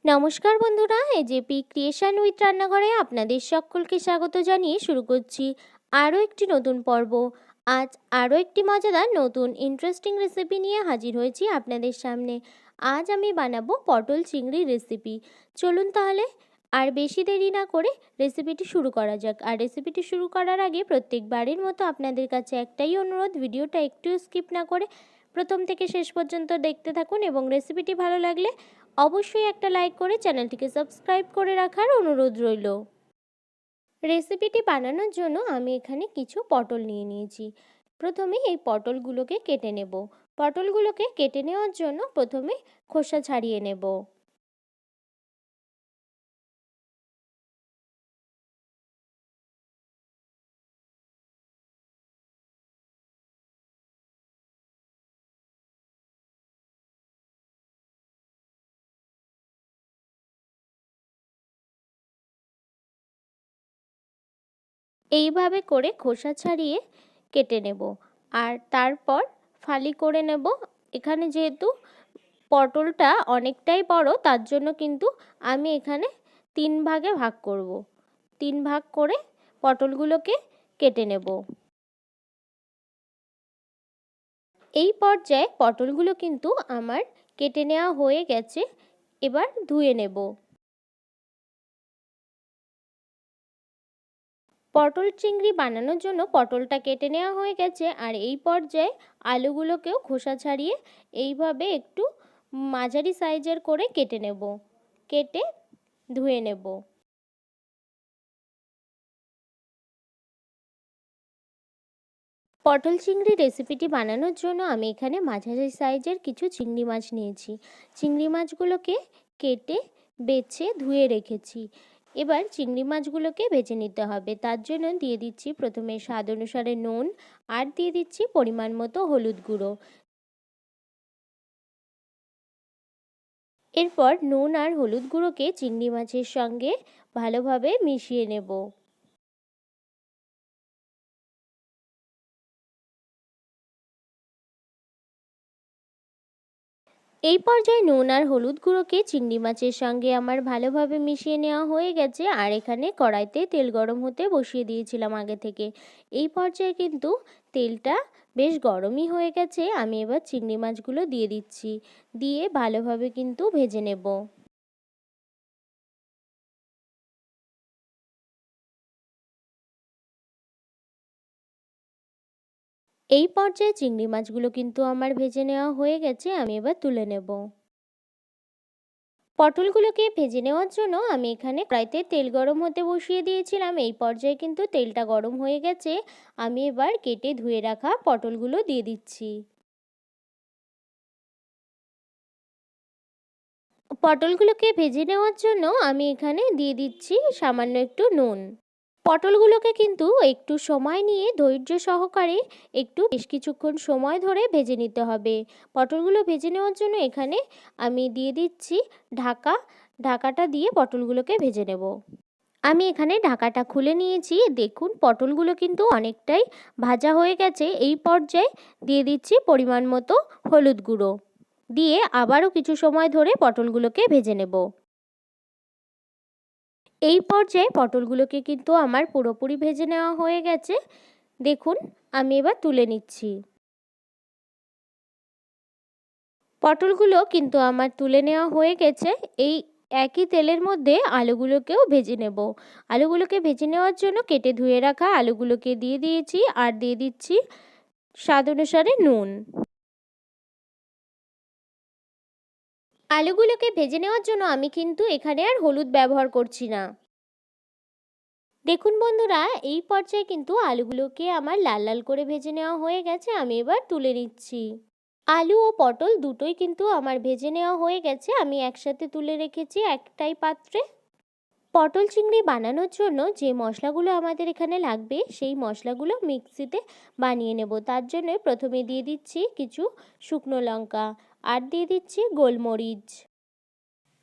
নমস্কার বন্ধুরা, AJP creation with রান্নাঘরে আপনাদের সকলকে স্বাগত জানিয়ে শুরু করছি আরও একটি নতুন পর্ব। আজ আরও একটি মজাদার নতুন ইন্টারেস্টিং রেসিপি নিয়ে হাজির হয়েছি আপনাদের সামনে। আজ আমি বানাবো পটল চিংড়ি রেসিপি। চলুন তাহলে আর বেশি দেরি না করে রেসিপিটি শুরু করা যাক। আর রেসিপিটি শুরু করার আগে প্রত্যেকবারের মতো আপনাদের কাছে একটাই অনুরোধ, ভিডিওটা একটু স্কিপ না করে প্রথম থেকে শেষ পর্যন্ত দেখতে থাকুন এবং রেসিপিটি ভালো লাগলে অবশ্যই একটা লাইক করে চ্যানেলটিকে সাবস্ক্রাইব করে রাখার অনুরোধ রইল। রেসিপিটি বানানোর জন্য আমি এখানে কিছু পটল নিয়ে নিয়েছি। প্রথমে এই পটলগুলোকে কেটে নেব। পটলগুলোকে কেটে নেওয়ার জন্য প্রথমে খোসা ছাড়িয়ে নেব। এইভাবে করে খোসা ছাড়িয়ে কেটে নেব আর তারপর ফালি করে নেব। এখানে যেহেতু পটলটা অনেকটাই বড়, তার জন্য কিন্তু আমি এখানে 3 ভাগে ভাগ করব। 3 ভাগ করে পটলগুলোকে কেটে নেব। এই পর্যায়ে পটলগুলো কিন্তু আমার কেটে নেওয়া হয়ে গেছে। এবার ধুয়ে নেব। পটল চিংড়ি বানানোর জন্য পটলটা কেটে নেওয়া হয়ে গেছে আর এই পর্যায়ে আলুগুলোকেও খোসা ছাড়িয়ে এইভাবে একটু মাঝারি সাইজের করে কেটে নেব। কেটে ধুয়ে নেব। পটল চিংড়ি রেসিপিটি বানানোর জন্য আমি এখানে মাঝারি সাইজের কিছু চিংড়ি মাছ নিয়েছি। চিংড়ি মাছগুলোকে কেটে বেছে ধুয়ে রেখেছি। এবার চিংড়ি মাছগুলোকে ভেজে নিতে হবে। তার জন্য দিয়ে দিচ্ছি প্রথমে স্বাদ অনুসারে নুন আর দিয়ে দিচ্ছি পরিমাণ মতো হলুদ গুঁড়ো। এরপর নুন আর হলুদ গুঁড়োকে চিংড়ি মাছের সঙ্গে ভালোভাবে মিশিয়ে নেব। এই পর্যায়ে নুন আর হলুদ গুঁড়োকে চিংড়ি মাছের সঙ্গে আমার ভালোভাবে মিশিয়ে নেওয়া হয়ে গেছে আর এখানে কড়াইতে তেল গরম হতে বসিয়ে দিয়েছিলাম আগে থেকে। এই পর্যায়ে কিন্তু তেলটা বেশ গরমই হয়ে গেছে। আমি এবার চিংড়ি মাছগুলো দিয়ে দিচ্ছি, দিয়ে ভালোভাবে কিন্তু ভেজে নেব। এই পর্যায়ে চিংড়ি মাছগুলো কিন্তু আমার ভেজে নেওয়া হয়ে গেছে। আমি এবার তুলে নেব। পটলগুলোকে ভেজে নেওয়ার জন্য আমি এখানে কড়াইতে তেল গরম হতে বসিয়ে দিয়েছিলাম। এই পর্যায়ে কিন্তু তেলটা গরম হয়ে গেছে। আমি এবার কেটে ধুয়ে রাখা পটলগুলো দিয়ে দিচ্ছি। পটলগুলোকে ভেজে নেওয়ার জন্য আমি এখানে দিয়ে দিচ্ছি সামান্য একটু নুন। পটলগুলোকে কিন্তু একটু সময় নিয়ে ধৈর্য সহকারে একটু বেশ কিছুক্ষণ সময় ধরে ভেজে নিতে হবে। পটলগুলো ভেজে নেওয়ার জন্য এখানে আমি দিয়ে দিচ্ছি ঢাকাটা দিয়ে পটলগুলোকে ভেজে নেব। আমি এখানে ঢাকাটা খুলে নিয়েছি। দেখুন পটলগুলো কিন্তু অনেকটাই ভাজা হয়ে গেছে। এই পর্যায়ে দিয়ে দিচ্ছি পরিমাণ মতো হলুদ গুঁড়ো, দিয়ে আবারও কিছু সময় ধরে পটলগুলোকে ভেজে নেব। এই পর্যায়ে পটলগুলোকে কিন্তু আমার পুরোপুরি ভেজে নেওয়া হয়ে গেছে। দেখুন আমি এবার তুলে নিচ্ছি। পটলগুলো কিন্তু আমার তুলে নেওয়া হয়ে গেছে। এই একই তেলের মধ্যে আলুগুলোকেও ভেজে নেব। আলুগুলোকে ভেজে নেওয়ার জন্য কেটে ধুয়ে রাখা আলুগুলোকে দিয়ে দিয়েছি আর দিয়ে দিচ্ছি স্বাদ অনুসারে নুন। আলুগুলোকে ভেজে নেওয়ার জন্য আমি কিন্তু এখানে আর হলুদ ব্যবহার করছি না। দেখুন বন্ধুরা, এই পর্যায়ে কিন্তু আলুগুলোকে আমার লাল লাল করে ভেজে নেওয়া হয়ে গেছে। আমি এবার তুলে নিচ্ছি। আলু ও পটল দুটোই কিন্তু আমার ভেজে নেওয়া হয়ে গেছে। আমি একসাথে তুলে রেখেছি একটাই পাত্রে। পটল চিংড়ি বানানোর জন্য যে মশলাগুলো আমাদের এখানে লাগবে সেই মশলাগুলো মিক্সিতে বানিয়ে নেব। তার জন্য প্রথমে দিয়ে দিচ্ছি কিছু শুকনো লঙ্কা আর দিয়ে দিচ্ছি গোলমরিচ,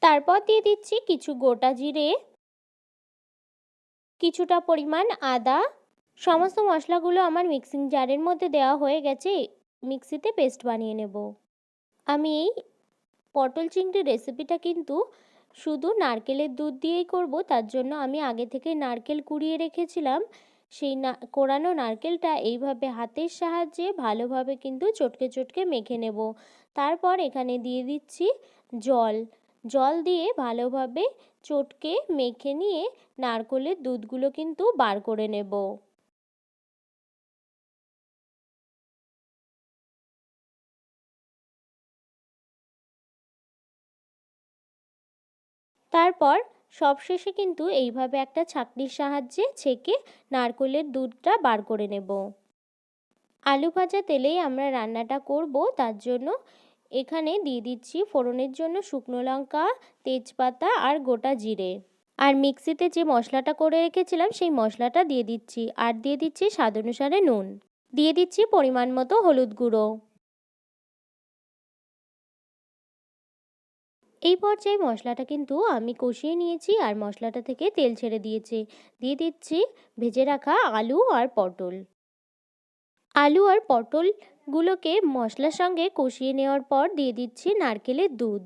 তারপর দিয়ে দিচ্ছি কিছু গোটা জিরে, কিছুটা পরিমাণ আদা। সমস্ত মশলাগুলো আমার মিক্সিং জারের মধ্যে দেওয়া হয়ে গেছে। মিক্সিতে পেস্ট বানিয়ে নেব। আমি এই পটল চিংড়ি রেসিপিটা কিন্তু শুধু নারকেলের দুধ দিয়েই করব, তার জন্য আমি আগে থেকে নারকেল কুড়িয়ে রেখেছিলাম। সেই কোড়ানো নারকেলটা এইভাবে হাতের সাহায্যে ভালোভাবে কিন্তু চটকে চটকে মেখে নেব। তারপর এখানে দিয়ে দিচ্ছি জল। জল দিয়ে ভালোভাবে চটকে মেখে নিয়ে নারকেলের দুধগুলো কিন্তু বার করে নেব। তারপর সবশেষে কিন্তু এইভাবে একটা ছাঁকনির সাহায্যে ছেঁকে নারকেলের দুধটা বার করে নেব। আলু ভাজা তেলেই আমরা রান্নাটা করব, তার জন্য এখানে দিয়ে দিচ্ছি ফোড়নের জন্য শুকনো লঙ্কা, তেজপাতা আর গোটা জিরে। আর মিক্সিতে যে মশলাটা করে রেখেছিলাম সেই মশলাটা দিয়ে দিচ্ছি, আর দিয়ে দিচ্ছি স্বাদ অনুসারে নুন, দিয়ে দিচ্ছি পরিমাণ মতো হলুদ গুঁড়ো। এই পর্যায়ে মশলাটা কিন্তু আমি কষিয়ে নিয়েছি আর মশলাটা থেকে তেল ছেড়ে দিয়েছে। দিয়ে দিচ্ছি ভেজে রাখা আলু আর পটল। আলু আর পটলগুলোকে মশলার সঙ্গে কষিয়ে নেওয়ার পর দিয়ে দিচ্ছি নারকেলের দুধ।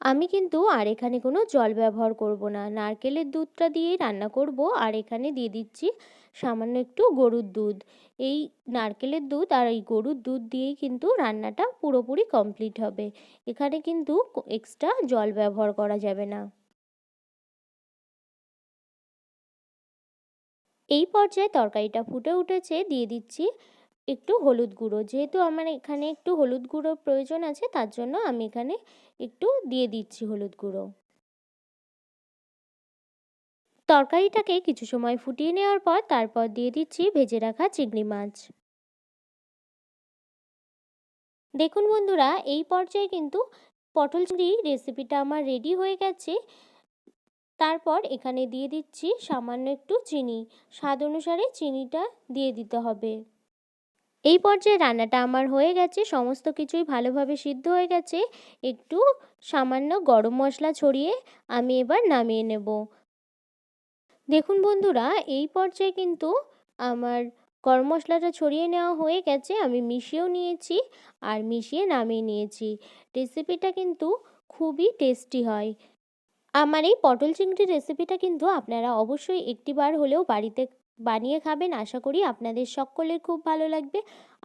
আমি কিন্তু আর এখানে কোনো জল ব্যবহার করব না, নারকেলের দুধটা দিয়েই রান্না করব। আর এখানে দিয়ে দিচ্ছি সামান্য একটু গরুর দুধ। এই নারকেলের দুধ আর এই গরুর দুধ দিয়েই কিন্তু রান্নাটা পুরোপুরি কমপ্লিট হবে। এখানে কিন্তু এক্সট্রা জল ব্যবহার করা যাবে না। এই পর্যায়ে তরকারিটা ফুটে উঠেছে, দিয়ে দিচ্ছি একটু হলুদ গুঁড়ো। যেহেতু আমার এখানে একটু হলুদ গুঁড়োর প্রয়োজন আছে, তার জন্য আমি এখানে একটু দিয়ে দিচ্ছি হলুদ গুঁড়ো। তরকারিটাকে কিছু সময় ফুটিয়ে নেওয়ার পর তারপর দিয়ে দিচ্ছি ভেজে রাখা চিংড়ি মাছ। দেখুন বন্ধুরা, এই পর্যায়ে কিন্তু পটল চিংড়ি রেসিপিটা আমার রেডি হয়ে গেছে। তারপর এখানে দিয়ে দিচ্ছি সামান্য একটু চিনি, স্বাদ অনুসারে চিনিটা দিয়ে দিতে হবে। এই পর্যায়ে রান্নাটা আমার হয়ে গেছে, সমস্ত কিছুই ভালোভাবে সিদ্ধ হয়ে গেছে। একটু সামান্য গরম মশলা ছড়িয়ে আমি এবার নামিয়ে নেব। দেখুন বন্ধুরা, এই পর্যায়ে কিন্তু আমার গরম মশলাটা ছড়িয়ে নেওয়া হয়ে গেছে, আমি মিশিয়েও নিয়েছি আর মিশিয়ে নামিয়ে নিয়েছি। রেসিপিটা কিন্তু খুবই টেস্টি হয়। আমার এই পটল চিংড়ির রেসিপিটা কিন্তু আপনারা অবশ্যই একটিবার হলেও বাড়িতে বানিয়ে খাবেন। আশা করি আপনাদের সকলের খুব ভালো লাগবে।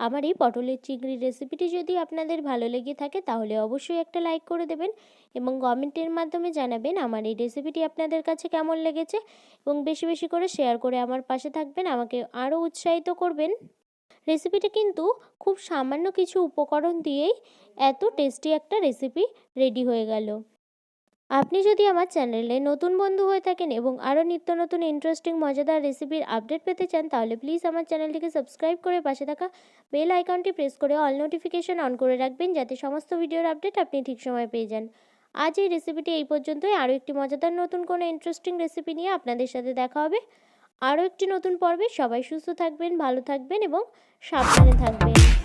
আমার এই পটলের চিংড়ির রেসিপিটি যদি আপনাদের ভালো লেগে থাকে তাহলে অবশ্যই একটা লাইক করে দেবেন এবং কমেন্টের মাধ্যমে জানাবেন আমার এই রেসিপিটি আপনাদের কাছে কেমন লেগেছে, এবং বেশি বেশি করে শেয়ার করে আমার পাশে থাকবেন, আমাকে আরও উৎসাহিত করবেন। রেসিপিটা কিন্তু খুব সামান্য কিছু উপকরণ দিয়েই এত টেস্টি একটা রেসিপি রেডি হয়ে গেল। আপনি যদি আমার চ্যানেলে নতুন বন্ধু হয়ে থাকেন এবং আরও নিত্য নতুন ইন্টারেস্টিং মজাদার রেসিপির আপডেট পেতে চান, তাহলে প্লিজ আমার চ্যানেলটিকে সাবস্ক্রাইব করে পাশে থাকা বেল আইকনটি প্রেস করে অল নোটিফিকেশন অন করে রাখবেন, যাতে সমস্ত ভিডিওর আপডেট আপনি ঠিক সময় পেয়ে যান। আজ এই রেসিপিটি এই পর্যন্তই। আরও একটি মজাদার নতুন কোনো ইন্টারেস্টিং রেসিপি নিয়ে আপনাদের সাথে দেখা হবে আরও একটি নতুন পর্বে। সবাই সুস্থ থাকবেন, ভালো থাকবেন এবং সাবধানে থাকবেন।